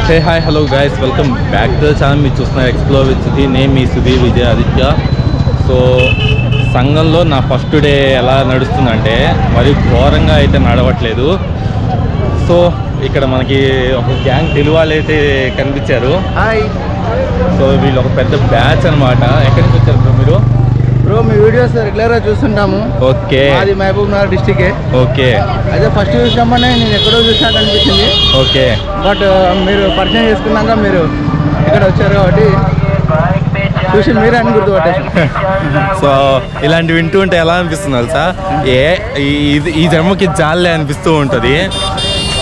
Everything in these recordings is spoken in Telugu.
Hey hi hello guys, welcome back to the channel. మీరు చూస్తున్నారు ఎక్స్ప్లోర్ విత్ సుధీర్. నేను మీ సుధీర్ విజయ్ ఆదిత్య. సో సంఘంలో నా ఫస్ట్ డే ఎలా నడుస్తుందంటే మరి ఘోరంగా అయితే నడవట్లేదు. సో ఇక్కడ మనకి ఒక గ్యాంగ్ తెలుగు వాళ్ళు అయితే కనిపించారు. హాయ్ సో వీళ్ళు ఒక పెద్ద బ్యాచ్ అనమాట. ఎక్కడి నుంచి వచ్చారు బ్రో మీరు? బ్రో మీ వీడియోస్ రెగ్యులర్గా చూస్తుంటాము. ఓకే, అది మహబూబ్ నగర్ డిస్టికే. ఓకే, అయితే ఫస్ట్ చూసినామనే నేను ఎక్కడో చూసినట్టు అనిపించింది. ఓకే, బట్ మీరు పరిచయం చేసుకున్నాక మీరు ఇక్కడ వచ్చారు కాబట్టి చూసి మీరే అని గుర్తుపట్టేసి. సో ఇలాంటివి వింటూ ఉంటే ఎలా అనిపిస్తుంది తెలుసా? ఈ జన్మకి జాలే అనిపిస్తూ ఉంటుంది.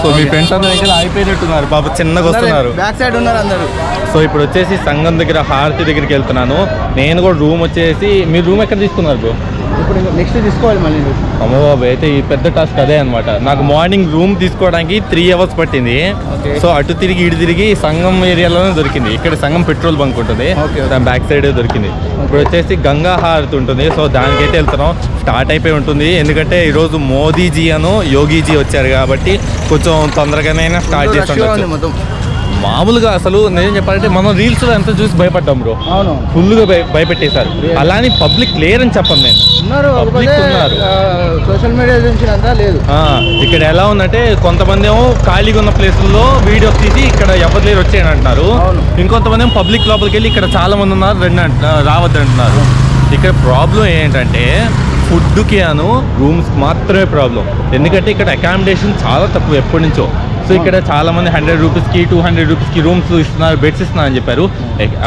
సో మీ ఫ్రెండ్స్ అందరూ దగ్గర అయిపోయినట్టున్నారు, పాప చిన్నగా వస్తున్నారు, బ్యాక్ సైడ్ ఉన్నారు అందరూ. సో ఇప్పుడు వచ్చేసి సంఘం దగ్గర హారతి దగ్గరికి వెళ్తున్నాను. నేను కూడా రూమ్ వచ్చేసి, మీరు రూమ్ ఎక్కడ తీసుకున్నారు బ్రో? ఇప్పుడు నెక్స్ట్ తీసుకోవాలి మళ్ళీ. అమ్మ బాబు, అయితే ఈ పెద్ద టాస్క్ అదే అనమాట. నాకు మార్నింగ్ రూమ్ తీసుకోవడానికి 3 hours పట్టింది. సో అటు తిరిగి ఇటు తిరిగి సంఘం ఏరియాలోనే దొరికింది. ఇక్కడ సంఘం పెట్రోల్ బంక్ ఉంటుంది, దాని బ్యాక్ సైడ్ దొరికింది. ఇప్పుడు వచ్చేసి గంగా హారతి ఉంటుంది. సో దానికైతే వెళ్తున్నాం. స్టార్ట్ అయిపోయి ఉంటుంది, ఎందుకంటే ఈరోజు మోదీజీ అను యోగీజీ వచ్చారు కాబట్టి కొంచెం తొందరగానే స్టార్ట్ చేస్తుంటాం. మామూలుగా అసలు నేను చెప్పాలంటే మనం రీల్స్ లో ఎంత చూసి భయపడ్డాం బ్రో. అవును, ఫుల్గా భయపెట్టేశారు. అలానే పబ్లిక్ లేరు అని చెప్పను నేను. పబ్లిక్ ఉన్నారు, సోషల్ మీడియా నుంచి అంతా లేదు. ఇక్కడ ఎలా ఉందంటే కొంతమంది ఏమో ఖాళీగా ఉన్న ప్లేసుల్లో వీడియోస్ తీసి ఇక్కడ ఎవరు లేరు వచ్చేయని అంటున్నారు. ఇంకొంతమంది ఏమో పబ్లిక్ లోపలికి వెళ్ళి ఇక్కడ చాలా మంది ఉన్నారు రావద్దు అంటున్నారు. ఇక్కడ ప్రాబ్లం ఏంటంటే ఫుడ్కి అను రూమ్స్ మాత్రమే ప్రాబ్లం. ఎందుకంటే ఇక్కడ అకామిడేషన్ చాలా తక్కువ ఎప్పటి నుంచో. సో ఇక్కడ చాలా మంది 100 రూపీస్కి 200 రూపీస్కి రూమ్స్ ఇస్తున్నారు, బెడ్స్ ఇస్తున్నారు అని చెప్పారు.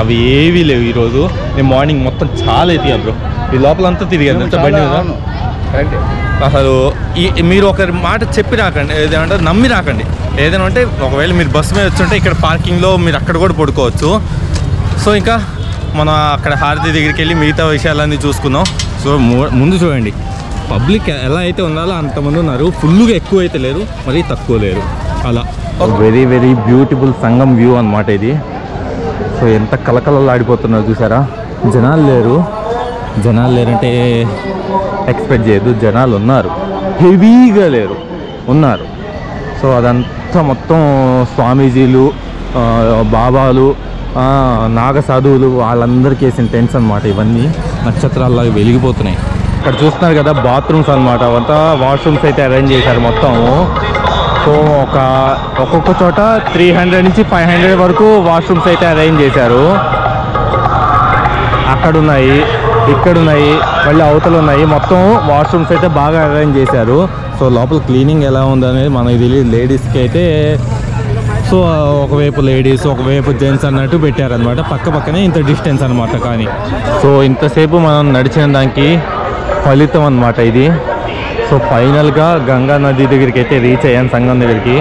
అవి ఏవీ లేవు. ఈరోజు నేను మార్నింగ్ మొత్తం చాలా ఎతిగా బ్రో, ఈ లోపలంతా తిరిగాను ఎంత బండి మీద. అసలు మీరు ఒక మాట చెప్పి రాకండి, ఏదంటే నమ్మి రాకండి. ఏదైనా అంటే ఒకవేళ మీరు బస్సు మీద వచ్చుంటే ఇక్కడ పార్కింగ్లో మీరు అక్కడ కూడా పడుకోవచ్చు. సో ఇంకా మనం అక్కడ హారతి దగ్గరికి వెళ్ళి మిగతా విషయాలన్నీ చూసుకుందాం. సో ముందు చూడండి, పబ్లిక్ ఎలా అయితే ఉండాలో అంతమంది ఉన్నారు. ఫుల్గా ఎక్కువ అయితే లేరు, మరీ తక్కువ లేరు. అలా వెరీ వెరీ బ్యూటిఫుల్ సంగం వ్యూ అనమాట ఇది. సో ఎంత కలకలలాడిపోతున్నారు చూసారా. జనాలు లేరంటే ఎక్స్పెక్ట్ చేయదు. జనాలు ఉన్నారు, హెవీగా లేరు, ఉన్నారు. సో అదంతా మొత్తం స్వామీజీలు, బాబాలు, నాగ సాధువులు వాళ్ళందరికీ వేసిన టెంట్స్ అనమాట. ఇవన్నీ నక్షత్రాల్లాగా వెలిగిపోతున్నాయి. ఇక్కడ చూస్తున్నారు కదా బాత్రూమ్స్ అనమాట. అవంతా వాష్రూమ్స్ అయితే అరేంజ్ చేశారు మొత్తం. సో ఒక్కొక్క చోట 300 నుంచి 500 వరకు వాష్రూమ్స్ అయితే అరేంజ్ చేశారు. అక్కడున్నాయి, ఇక్కడున్నాయి, మళ్ళీ అవతలు ఉన్నాయి. మొత్తం వాష్రూమ్స్ అయితే బాగా అరేంజ్ చేశారు. సో లోపల క్లీనింగ్ ఎలా ఉందనేది మనకి తెలియదు. లేడీస్కి అయితే సో ఒకవైపు లేడీస్ ఒకవైపు జెంట్స్ అన్నట్టు పెట్టారనమాట. పక్కనే ఇంత డిస్టెన్స్ అనమాట. కానీ సో ఇంతసేపు మనం నడిచిన దానికి ఫలితం అనమాట ఇది. సో ఫైనల్గా గంగా నది దగ్గరికి అయితే రీచ్ అయ్యాను, సంగం దగ్గరికి.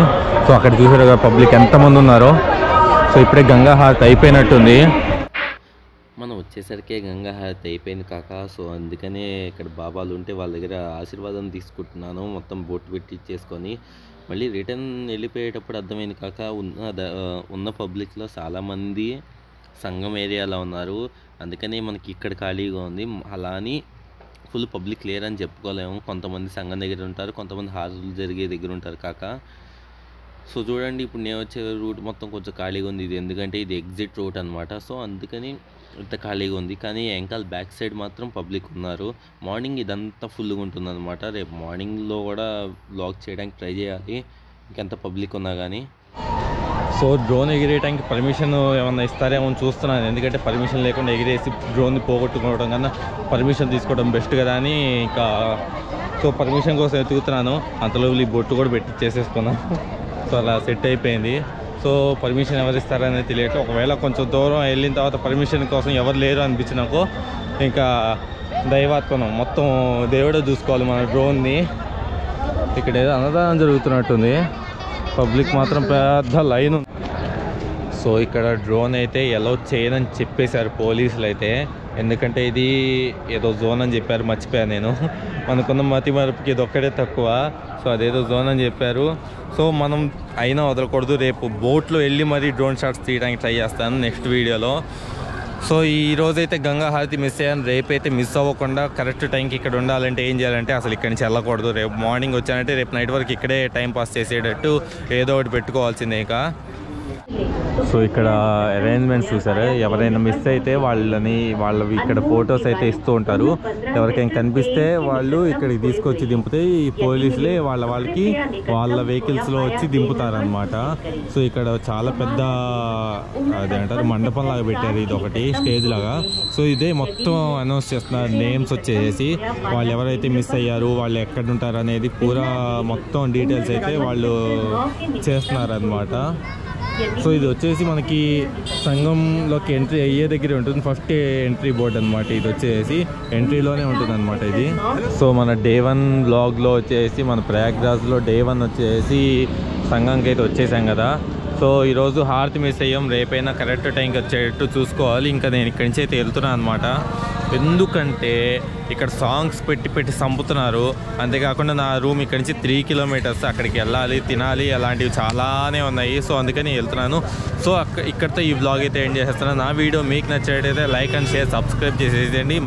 సో అక్కడ చూసారు కదా పబ్లిక్ ఎంతమంది ఉన్నారో. సో ఇప్పుడే గంగా హారతి అయిపోయినట్టుంది. మనం వచ్చేసరికి గంగా హారతి అయిపోయింది కాక. సో అందుకనే ఇక్కడ బాబాలు ఉంటే వాళ్ళ దగ్గర ఆశీర్వాదం తీసుకుంటున్నాను. మొత్తం బొట్టు పెట్టి ఇచ్చేసుకొని మళ్ళీ రిటర్న్ వెళ్ళిపోయేటప్పుడు అర్థమైంది కాక ఉన్న పబ్లిక్లో చాలామంది సంగం ఏరియాలో ఉన్నారు. అందుకనే మనకి ఇక్కడ ఖాళీగా ఉంది. అలా అని ఫుల్ పబ్లిక్ లేరని చెప్పుకోలేము. కొంతమంది సంఘం దగ్గర ఉంటారు, కొంతమంది హారతులు జరిగే దగ్గర ఉంటారు కాక. సో చూడండి, ఇప్పుడు నేను వచ్చే రూట్ మొత్తం కొంచెం ఖాళీగా ఉంది. ఇది ఎందుకంటే ఇది ఎగ్జిట్ రూట్ అనమాట. సో అందుకని ఇంత ఖాళీగా ఉంది. కానీ వెనకాల బ్యాక్ సైడ్ మాత్రం పబ్లిక్ ఉన్నారు. మార్నింగ్ ఇదంతా ఫుల్గా ఉంటుంది అనమాట. రేపు మార్నింగ్లో కూడా బ్లాగ్ చేయడానికి ట్రై చేయాలి, ఇంకెంత పబ్లిక్ ఉన్నా కానీ. సో డ్రోన్ ఎగిరేయడానికి పర్మిషన్ ఏమన్నా ఇస్తారేమో చూస్తున్నాను. ఎందుకంటే పర్మిషన్ లేకుండా ఎగిరేసి డ్రోన్ని పోగొట్టుకోవడం కన్నా పర్మిషన్ తీసుకోవడం బెస్ట్ కదా అని ఇంకా సో పర్మిషన్ కోసం ఎతుకుతున్నాను. అంతలో ఈ బొట్టు కూడా పెట్టి చేసేసుకున్నాను. సో అలా సెట్ అయిపోయింది. సో పర్మిషన్ ఎవరు ఇస్తారనేది తెలియట్లేదు. ఒకవేళ కొంచెం దూరం వెళ్ళిన తర్వాత పర్మిషన్ కోసం ఎవరు లేరు అనిపించినాకో ఇంకా దైవాత్మనం మొత్తం దేవుడే చూసుకోవాలి మన డ్రోన్ని. ఇక్కడ ఏదో అన్నదానం జరుగుతున్నట్టుంది. పబ్లిక్ మాత్రం పెద్ద లైన్ ఉంది. సో ఇక్కడ డ్రోన్ అయితే ఎలౌ చేయదని చెప్పేశారు పోలీసులు అయితే. ఎందుకంటే ఇది ఏదో జోన్ అని చెప్పారు, మర్చిపోయాను నేను. మనకున్న మతి మరపుకి ఇది ఒక్కడే తక్కువ. సో అదేదో జోన్ అని చెప్పారు. సో మనం అయినా వదలకూడదు. రేపు బోట్లో వెళ్ళి మరీ డ్రోన్ షాట్స్ తీయడానికి ట్రై చేస్తాను నెక్స్ట్ వీడియోలో. సో ఈరోజైతే గంగా హారతి మిస్ అయ్యాను. రేపైతే మిస్ అవ్వకుండా కరెక్ట్ టైంకి ఇక్కడ ఉండాలంటే ఏం చేయాలంటే అసలు ఇక్కడి నుంచి వెళ్ళకూడదు. రేపు మార్నింగ్ వచ్చానంటే రేపు నైట్ వరకు ఇక్కడే టైం పాస్ చేసేటట్టు ఏదో ఒకటి పెట్టుకోవాల్సిందే. ఇక సో ఇక్కడ అరేంజ్మెంట్స్ చూసారా, ఎవరైనా మిస్ అయితే వాళ్ళు ఇక్కడ ఫొటోస్ అయితే ఇస్తూ ఉంటారు. ఎవరికైనా కనిపిస్తే వాళ్ళు ఇక్కడికి తీసుకొచ్చి దింపితే ఈ పోలీసులే వాళ్ళకి వాళ్ళ వెహికల్స్లో వచ్చి దింపుతారనమాట. సో ఇక్కడ చాలా పెద్ద అదేంటారు మండపం లాగా పెట్టారు, ఇది ఒకటి స్టేజ్ లాగా. సో ఇదే మొత్తం అనౌన్స్ చేస్తున్నారు, నేమ్స్ వచ్చేసి వాళ్ళు ఎవరైతే మిస్ అయ్యారు, వాళ్ళు ఎక్కడ ఉంటారు అనేది పూరా మొత్తం డీటెయిల్స్ అయితే వాళ్ళు చేస్తున్నారనమాట. సో ఇది వచ్చేసి మనకి సంఘంలోకి ఎంట్రీ అయ్యే దగ్గర ఉంటుంది, ఫస్ట్ ఎంట్రీ బోర్డ్ అనమాట. ఇది వచ్చేసి ఎంట్రీలోనే ఉంటుంది అనమాట ఇది. సో మన డే 1 బ్లాగ్లో వచ్చేసి మన ప్రయాగ్రాజ్లో డే 1 వచ్చేసి సంఘంకి అయితే వచ్చేసాం కదా. సో ఈరోజు హారతి మిస్ అయ్యాం, రేపైనా కరెక్ట్ టైంకి వచ్చేటట్టు చూసుకోవాలి. ఇంకా నేను ఇక్కడి నుంచి అయితే వెళ్తున్నాను అనమాట. ఎందుకంటే ఇక్కడ సాంగ్స్ పెట్టి చంపుతున్నారు. అంతేకాకుండా నా రూమ్ ఇక్కడ నుంచి 3 కిలోమీటర్స్, అక్కడికి వెళ్ళాలి, తినాలి, అలాంటివి చాలానే ఉన్నాయి. సో అందుకని వెళ్తున్నాను. సో ఇక్కడితో ఈ బ్లాగ్ అయితే ఎండ్ చేసేస్తున్నాను. నా వీడియో మీకు నచ్చినట్టయితే లైక్ అండ్ షేర్, సబ్స్క్రైబ్ చేసేసేయండి.